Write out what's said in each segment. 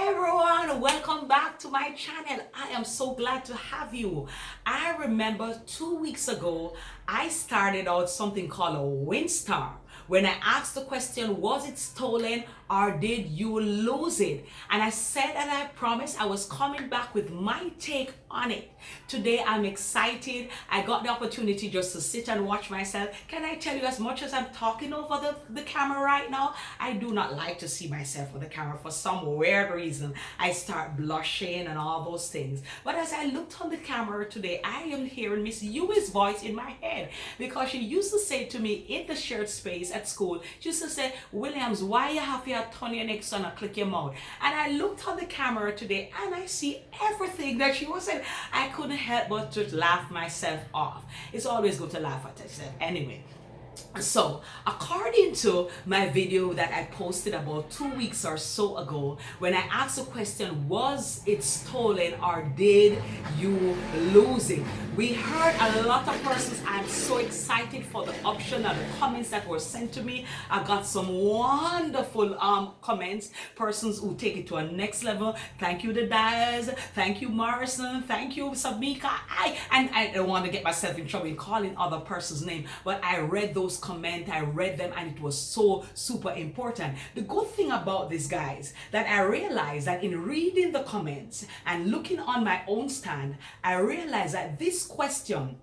everyone, welcome back to my channel. I am so glad to have you. I remember 2 weeks ago I started out something called a Winstar. When I asked the question, was it stolen or did you lose it? And I said and I promised I was coming back with my take on it. Today I'm excited. I got the opportunity just to sit and watch myself. Can I tell you, as much as I'm talking over the camera right now, I do not like to see myself on the camera for some weird reason. I start blushing and all those things. But as I looked on the camera today, I am hearing Miss Yui's voice in my head, because she used to say to me in the shared space at school, she used to say, Williams, why you have your turn your neck son and click your mouth? And I looked on the camera today and I see everything that she was saying. I couldn't help but to laugh myself off. It's always good to laugh at yourself anyway. So, according to my video that I posted about 2 weeks or so ago, when I asked the question, was it stolen or did you lose it? We heard a lot of persons. I'm so excited for the option and the comments that were sent to me. I got some wonderful comments, persons who take it to a next level. Thank you, the Diaz. Thank you, Morrison. Thank you, Sabika. I don't want to get myself in trouble in calling other person's name, but I read those comments, I read them, and it was so super important. The good thing about this, guys, that I realized that in reading the comments and looking on my own stand, I realized that this question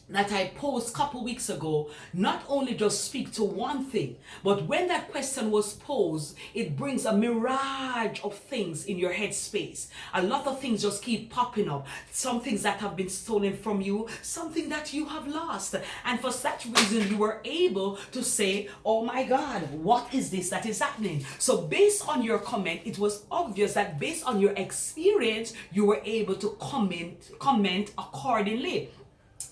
that I posed a couple weeks ago not only just speak to one thing, but when that question was posed, it brings a mirage of things in your head space. A lot of things just keep popping up. Some things that have been stolen from you, something that you have lost. And for such reason, you were able to say, oh my God, what is this that is happening? So based on your comment, it was obvious that based on your experience, you were able to comment accordingly,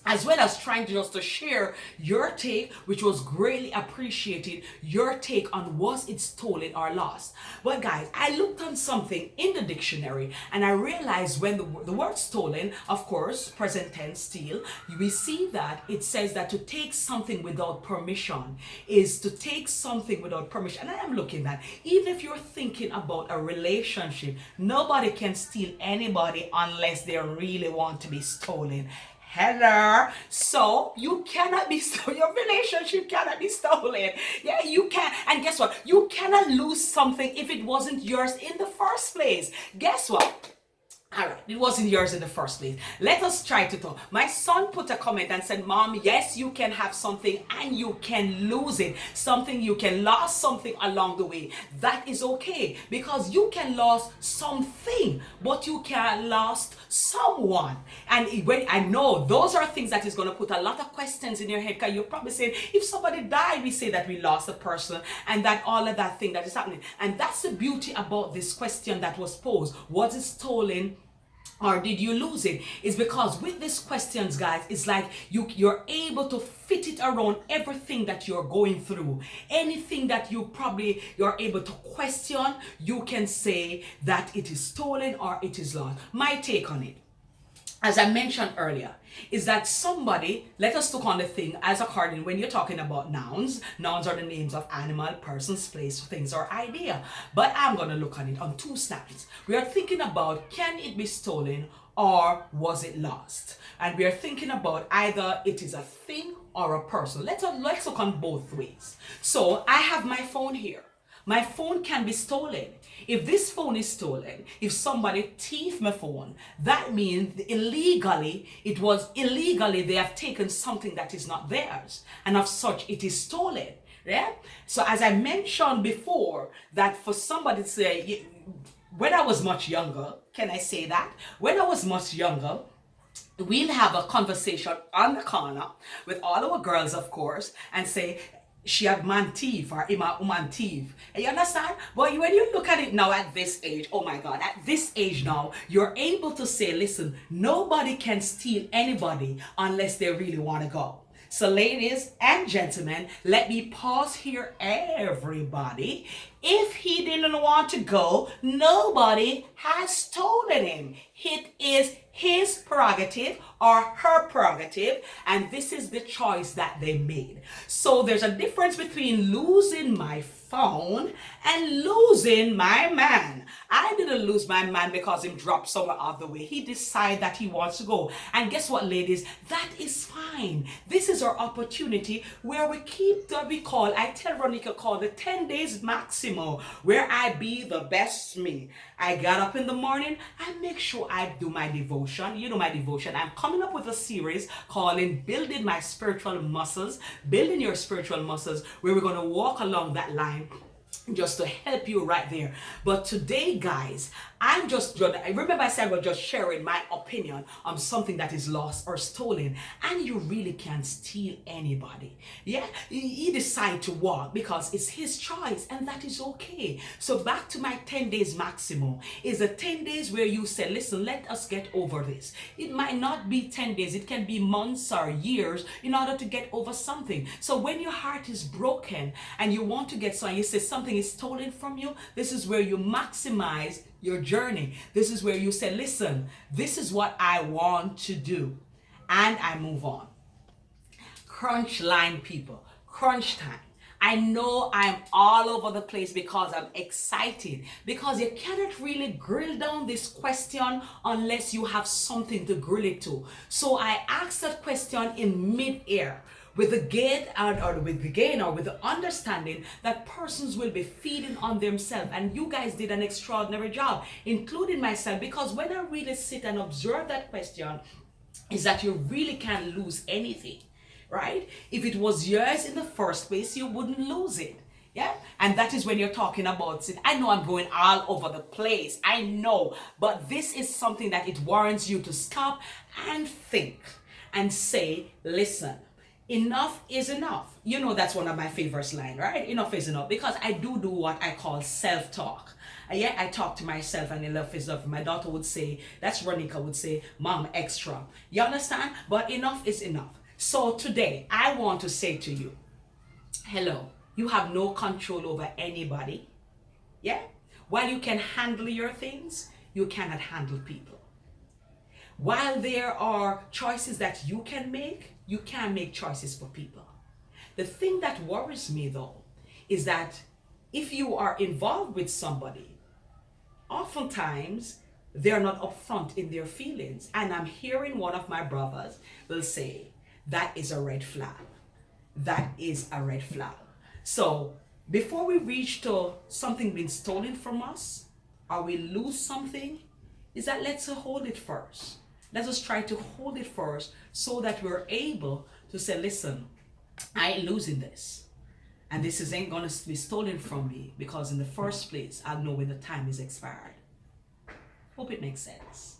as well as trying to just to share your take, which was greatly appreciated, your take on was it stolen or lost. But guys, I looked on something in the dictionary and I realized when the word stolen, of course, present tense steal, we see that it says that to take something without permission is to take something without permission. And I am looking at, even if you're thinking about a relationship, nobody can steal anybody unless they really want to be stolen. Hello. So you cannot be stolen. Your relationship cannot be stolen. Yeah, you can. And guess what? You cannot lose something if it wasn't yours in the first place. Guess what? All right, it wasn't yours in the first place. Let us try to talk. My son put a comment and said, Mom, yes, you can have something and you can lose it. Something you can lose something along the way. That is okay, because you can lose something, but you can lose someone. And when I know those are things that is going to put a lot of questions in your head, because you're probably saying, if somebody died, we say that we lost a person and that all of that thing that is happening. And that's the beauty about this question that was posed. Was it stolen or did you lose it? Is because with these questions, guys, it's like you're able to fit it around everything that you're going through. Anything that you're able to question, you can say that it is stolen or it is lost. My take on it, as I mentioned earlier, is that somebody, let us look on the thing as according when you're talking about nouns. Nouns are the names of animal, persons, place, things, or idea. But I'm going to look on it on two stands. We are thinking about, can it be stolen or was it lost? And we are thinking about either it is a thing or a person. Let's look on both ways. So I have my phone here. My phone can be stolen. If this phone is stolen, if somebody thief my phone, that means illegally they have taken something that is not theirs, and of such it is stolen. Yeah. So as I mentioned before, that for somebody to say, when I was much younger, can I say that? When I was much younger, we'll have a conversation on the corner with all our girls, of course, and say, she had man thief or ima woman thief. You understand? But when you look at it now at this age, oh my God, at this age now, you're able to say, listen, nobody can steal anybody unless they really want to go. So ladies and gentlemen, let me pause here, everybody. If he didn't want to go, nobody has told him. It is his prerogative or her prerogative, and this is the choice that they made. So there's a difference between losing my phone and losing my man. I didn't lose my man because him dropped somewhere out the way. He decided that he wants to go. And guess what, ladies? That is fine. This is our opportunity where we keep what we call, I tell Ronika, call the 10 days maximum, where I be the best me. I got up in the morning, I make sure I do my devotion. You know my devotion. I'm coming up with a series calling Building My Spiritual Muscles, Building Your Spiritual Muscles, where we're going to walk along that line just to help you right there. But today, guys, I remember I said I was just sharing my opinion on something that is lost or stolen, and you really can't steal anybody. Yeah, he decide to walk because it's his choice, and that is okay. So back to my 10 days maximum is a 10 days where you say, listen, let us get over this. It might not be 10 days, it can be months or years in order to get over something. So when your heart is broken and you want to get something, you say something is stolen from you, this is where you maximize your journey. This is where you say, listen, this is what I want to do, and I move on. Crunch line, people, crunch time. I know I'm all over the place because I'm excited, because you cannot really grill down this question unless you have something to grill it to. So I asked that question in mid-air, with the gain or with the understanding that persons will be feeding on themselves. And you guys did an extraordinary job, including myself, because when I really sit and observe that question, is that you really can't lose anything, right? If it was yours in the first place, you wouldn't lose it. Yeah, and that is when you're talking about it. I know I'm going all over the place, I know, but this is something that it warrants you to stop and think and say, listen, enough is enough. You know, that's one of my favorite lines, right? Enough is enough, because I do what I call self-talk. Yeah, I talk to myself, and enough is enough. My daughter would say, that's Ronika would say, Mom, extra. You understand? But enough is enough. So today, I want to say to you, hello, you have no control over anybody. Yeah? While you can handle your things, you cannot handle people. While there are choices that you can make, you can't make choices for people. The thing that worries me, though, is that if you are involved with somebody, oftentimes they're not upfront in their feelings. And I'm hearing one of my brothers will say, that is a red flag. That is a red flag. So before we reach to something being stolen from us, or we lose something, is that let's hold it first. Let us try to hold it first so that we're able to say, listen, I ain't losing this. And this ain't going to be stolen from me, because in the first place, I'll know when the time is expired. Hope it makes sense.